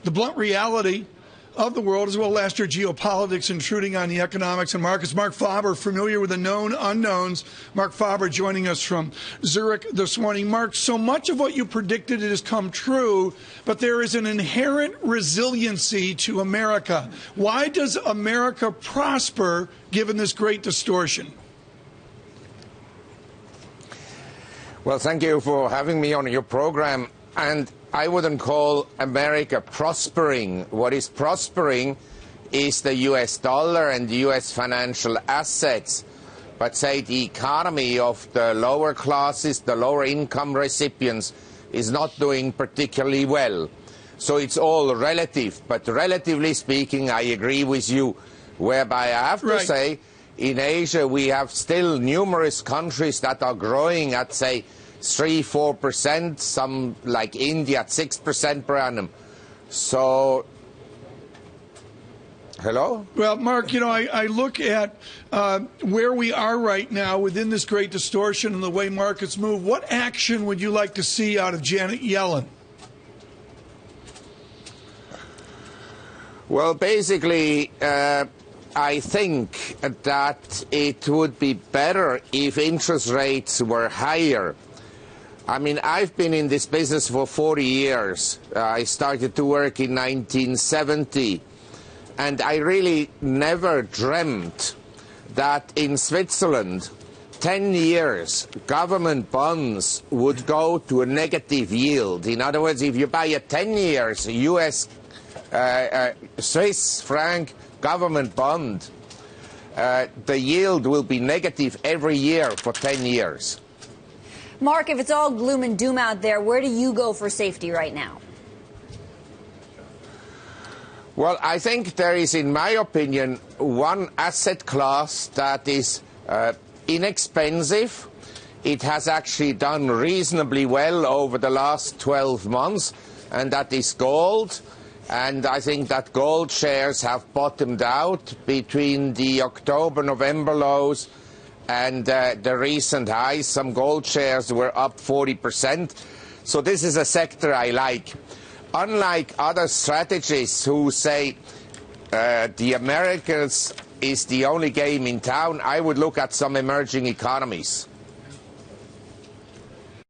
the blunt reality of the world, as well last year geopolitics intruding on the economics and markets. Marc Faber, familiar with the known unknowns. Marc Faber joining us from Zurich this morning. Marc, so much of what you predicted has come true, but there is an inherent resiliency to America. Why does America prosper given this great distortion? Well, thank you for having me on your program. And I wouldn't call America prospering. What is prospering is the US dollar and the US financial assets. But say the economy of the lower classes, the lower income recipients, is not doing particularly well. So it's all relative. But relatively speaking, I agree with you, whereby I have to say, in Asia we have still numerous countries that are growing at, say, 3–4%, some like India at 6% per annum. So, hello? Well, Marc, you know, I look at where we are right now within this great distortion and the way markets move. What action would you like to see out of Janet Yellen? Well, basically, I think that it would be better if interest rates were higher. I mean, I've been in this business for 40 years. I started to work in 1970, and I really never dreamt that in Switzerland, 10 years, government bonds would go to a negative yield. In other words, if you buy a 10 years US Swiss franc government bond, the yield will be negative every year for 10 years. Marc, if it's all gloom and doom out there, where do you go for safety right now? Well, I think there is, in my opinion, one asset class that is inexpensive. It has actually done reasonably well over the last 12 months, and that is gold. And I think that gold shares have bottomed out between the October-November lows and the recent highs. Some gold shares were up 40%. So this is a sector I like. Unlike other strategists who say the Americas is the only game in town, I would look at some emerging economies.